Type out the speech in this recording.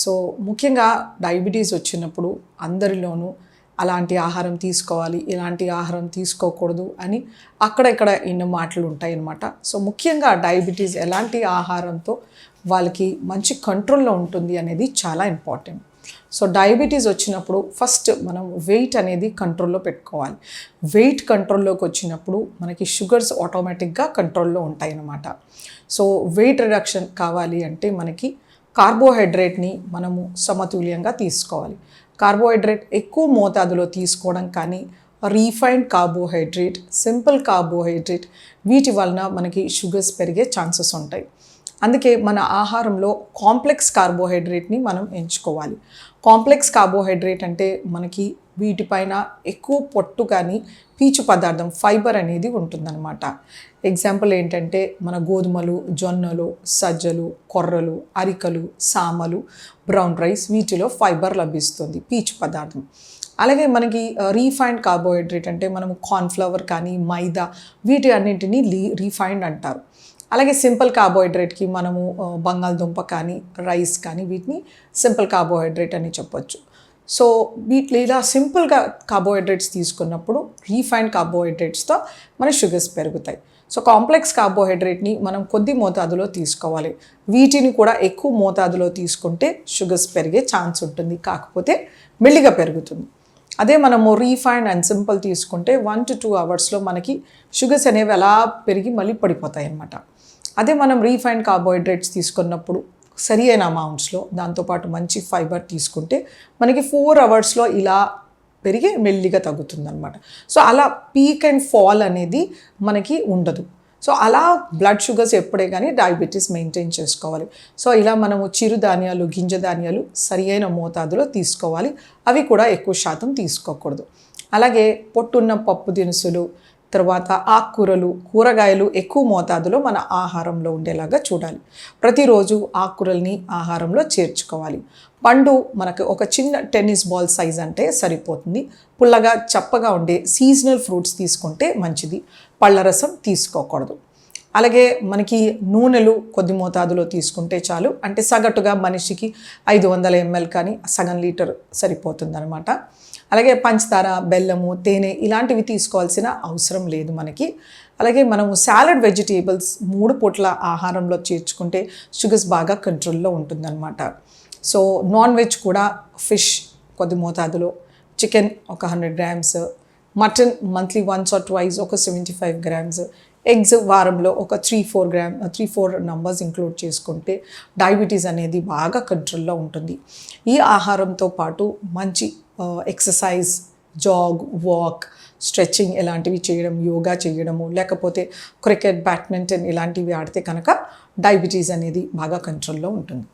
So ముఖ్యంగా diabetes వచ్చినప్పుడు అందరిలోనూ అలాంటి ఆహారం తీసుకోవాలి, ఇలాంటి ఆహారం తీసుకోకూడదు అని అక్కడక్కడ ఎన్నో మాటలు ఉంటాయి అన్నమాట. సో ముఖ్యంగా డయాబెటీస్ ఎలాంటి ఆహారంతో వాళ్ళకి మంచి కంట్రోల్లో ఉంటుంది అనేది చాలా ఇంపార్టెంట్. సో డయాబెటీస్ వచ్చినప్పుడు ఫస్ట్ మనం వెయిట్ అనేది కంట్రోల్లో పెట్టుకోవాలి. వెయిట్ కంట్రోల్లోకి వచ్చినప్పుడు మనకి షుగర్స్ ఆటోమేటిక్గా కంట్రోల్లో ఉంటాయి అన్నమాట. సో వెయిట్ రిడక్షన్ కావాలి అంటే మనకి కార్బోహైడ్రేట్ని మనము సమతుల్యంగా తీసుకోవాలి. కార్బోహైడ్రేట్ ఎక్కువ మోతాదులో తీసుకోవడం కానీ రీఫైన్డ్ కార్బోహైడ్రేట్, సింపుల్ కార్బోహైడ్రేట్ వీటి వలన మనకి షుగర్స్ పెరిగే ఛాన్సెస్ ఉంటాయి. అందుకే మన ఆహారంలో కాంప్లెక్స్ కార్బోహైడ్రేట్ని మనం ఎంచుకోవాలి. కాంప్లెక్స్ కార్బోహైడ్రేట్ అంటే మనకి వీటిపైన ఎక్కువ పొట్టు కానీ పీచు పదార్థం ఫైబర్ అనేది ఉంటుందన్నమాట. ఎగ్జాంపుల్ ఏంటంటే మన గోధుమలు, జొన్నలు, సజ్జలు, కొర్రలు, అరికలు, సామలు, బ్రౌన్ రైస్ వీటిలో ఫైబర్ లభిస్తుంది, పీచు పదార్థం. అలాగే మనకి రీఫైన్డ్ కార్బోహైడ్రేట్ అంటే మనము కార్న్ఫ్లవర్ కానీ మైదా వీటి అన్నింటినీ రీఫైన్డ్ అంటారు. అలాగే సింపుల్ కార్బోహైడ్రేట్కి మనము బంగాళదుంప కానీ రైస్ కానీ వీటిని సింపుల్ కార్బోహైడ్రేట్ అని చెప్పొచ్చు. సో వీటి ఇలా సింపుల్గా కార్బోహైడ్రేట్స్ తీసుకున్నప్పుడు రీఫైన్డ్ కార్బోహైడ్రేట్స్తో మన షుగర్స్ పెరుగుతాయి. సో కాంప్లెక్స్ కార్బోహైడ్రేట్ని మనం కొద్ది మోతాదులో తీసుకోవాలి. వీటిని కూడా ఎక్కువ మోతాదులో తీసుకుంటే షుగర్స్ పెరిగే ఛాన్స్ ఉంటుంది, కాకపోతే మెల్లిగా పెరుగుతుంది. అదే మనము రీఫైన్డ్ అండ్ సింపుల్ తీసుకుంటే 1 to 2 అవర్స్లో మనకి షుగర్స్ అనేవి అలా పెరిగి మళ్ళీ పడిపోతాయి అన్నమాట. అదే మనం రీఫైన్డ్ కార్బోహైడ్రేట్స్ తీసుకున్నప్పుడు సరి అయిన అమౌంట్స్లో దాంతోపాటు మంచి ఫైబర్ తీసుకుంటే మనకి 4 అవర్స్లో ఇలా పెరిగి మెల్లిగా తగ్గుతుందన్నమాట. సో అలా పీక్ అండ్ ఫాల్ అనేది మనకి ఉండదు. సో అలా బ్లడ్ షుగర్స్ ఎప్పుడే కానీ డయాబెటీస్ మెయింటైన్ చేసుకోవాలి. సో ఇలా మనము చిరుధాన్యాలు, గింజ ధాన్యాలు సరి అయిన మోతాదులో తీసుకోవాలి. అవి కూడా ఎక్కువ శాతం తీసుకోకూడదు. అలాగే పొట్టున్న పప్పు దినుసులు, తర్వాత ఆకుకూరలు, కూరగాయలు ఎక్కువ మోతాదులో మన ఆహారంలో ఉండేలాగా చూడాలి. ప్రతిరోజు ఆకుకూరల్ని ఆహారంలో చేర్చుకోవాలి. పండు మనకు ఒక చిన్న టెన్నిస్ బాల్ సైజ్ అంటే సరిపోతుంది. పుల్లగా చప్పగా ఉండే సీజనల్ ఫ్రూట్స్ తీసుకుంటే మంచిది. పళ్ళ రసం తీసుకోకూడదు. అలాగే మనకి నూనెలు కొద్ది మోతాదులో తీసుకుంటే చాలు. అంటే సగటుగా మనిషికి 500 ml కానీ సగం లీటర్ సరిపోతుందన్నమాట. అలాగే పంచదార, బెల్లము, తేనె ఇలాంటివి తీసుకోవాల్సిన అవసరం లేదు మనకి. అలాగే మనము సాలడ్ వెజిటేబుల్స్ 3 పూట్ల ఆహారంలో చేర్చుకుంటే షుగర్స్ బాగా కంట్రోల్లో ఉంటుందన్నమాట. సో నాన్ వెజ్ కూడా ఫిష్ కొద్ది మోతాదులో, చికెన్ ఒక 100 grams, mutton monthly once or twice ఒక 75 grams, ఎగ్స్ వారంలో ఒక 3-4 నంబర్స్ ఇంక్లూడ్ చేసుకుంటే డయాబెటీస్ అనేది బాగా కంట్రోల్లో ఉంటుంది. ఈ ఆహారంతో పాటు మంచి ఎక్సర్సైజ్, జాగ్, వాక్, స్ట్రెచ్చింగ్ ఇలాంటివి చేయడం, యోగా చేయడము, లేకపోతే క్రికెట్, బ్యాడ్మింటన్ ఇలాంటివి ఆడితే కనుక డయాబెటీస్ అనేది బాగా కంట్రోల్లో ఉంటుంది.